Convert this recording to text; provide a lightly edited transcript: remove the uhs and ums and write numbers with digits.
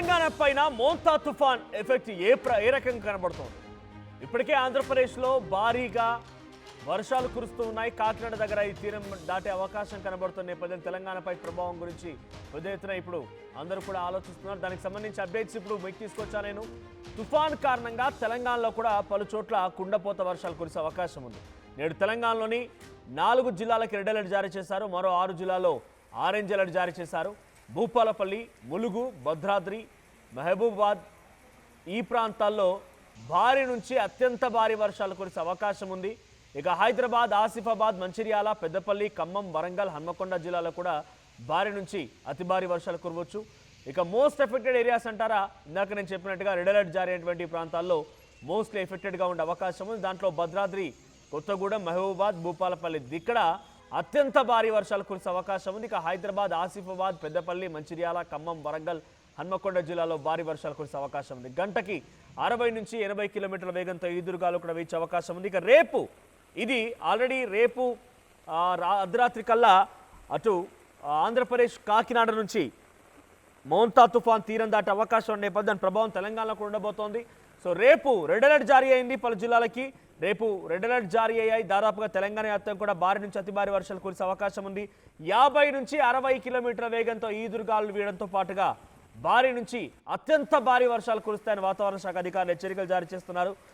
తెలంగాణ పైన మోంతా తుఫాన్ ఎఫెక్ట్ ఏ రకంగా కనబడుతోంది? ఇప్పటికే ఆంధ్రప్రదేశ్లో భారీగా వర్షాలు కురుస్తూ ఉన్నాయి. కాకినాడ దగ్గర ఈ తీరం దాటే అవకాశం కనబడుతున్న నేపథ్యం తెలంగాణపై ప్రభావం గురించి పెద్ద ఎత్తున ఇప్పుడు అందరూ కూడా ఆలోచిస్తున్నారు. దానికి సంబంధించి అప్డేట్స్ ఇప్పుడు మీకు తీసుకొచ్చా నేను. తుఫాన్ కారణంగా తెలంగాణలో కూడా పలు చోట్ల కుండపోత వర్షాలు కురిసే అవకాశం ఉంది. నేడు తెలంగాణలోని 4 జిల్లాలకు రెడ్ అలర్ట్ జారీ చేశారు. మరో 6 జిల్లాల్లో ఆరెంజ్ అలర్ట్ జారీ చేశారు. భూపాలపల్లి, ములుగు, భద్రాద్రి, మహబూబాబాద్ ఈ ప్రాంతాల్లో భారీ నుంచి అత్యంత భారీ వర్షాలు కురిసే అవకాశం ఉంది. ఇక హైదరాబాద్, ఆసిఫాబాద్, మంచిర్యాల, పెద్దపల్లి, ఖమ్మం, వరంగల్, హన్మకొండ జిల్లాలో కూడా భారీ నుంచి అతి భారీ వర్షాలు కురవచ్చు. ఇక మోస్ట్ ఎఫెక్టెడ్ ఏరియాస్ అంటారా, ఇందాక నేను చెప్పినట్టుగా రెడ్ అలర్ట్ జారీ అయినటువంటి ప్రాంతాల్లో మోస్ట్లీ ఎఫెక్టెడ్గా ఉండే అవకాశం ఉంది. దాంట్లో భద్రాద్రి, కొత్తగూడెం, మహబూబాబాద్, భూపాలపల్లి ఇక్కడ అత్యంత భారీ వర్షాలు కురిసే అవకాశం ఉంది. ఇక హైదరాబాద్, ఆసిఫాబాద్, పెద్దపల్లి, మంచిర్యాల, ఖమ్మం, వరంగల్, హన్మకొండ జిల్లాలో భారీ వర్షాలు కురిసే అవకాశం ఉంది. గంటకి 60 నుంచి 80 కిలోమీటర్ల వేగంతో ఈదురుగాలు కూడా వీచే అవకాశం ఉంది. ఇక రేపు ఇది ఆల్రెడీ రేపు అర్ధరాత్రి కల్లా అటు ఆంధ్రప్రదేశ్ కాకినాడ నుంచి మోంతా తుఫాన్ తీరం దాటే అవకాశం ఉండే నేపథ్యం ప్రభావం తెలంగాణలో కూడా ఉండబోతోంది. సో రేపు రెడ్ అలర్ట్ జారీ అయింది పలు జిల్లాలకి. రేపు రెడ్ అలర్ట్ జారీ అయ్యాయి. దాదాపుగా తెలంగాణ వ్యాప్తంగా కూడా భారీ నుంచి అతి భారీ వర్షాలు కురిసే అవకాశం ఉంది. 50 నుంచి 60 కిలోమీటర్ల వేగంతో ఈదురుగాలు వీయడంతో పాటుగా భారీ నుంచి అత్యంత భారీ వర్షాలు కురుస్తాయని వాతావరణ శాఖ అధికారులు హెచ్చరికలు జారీ చేస్తున్నారు.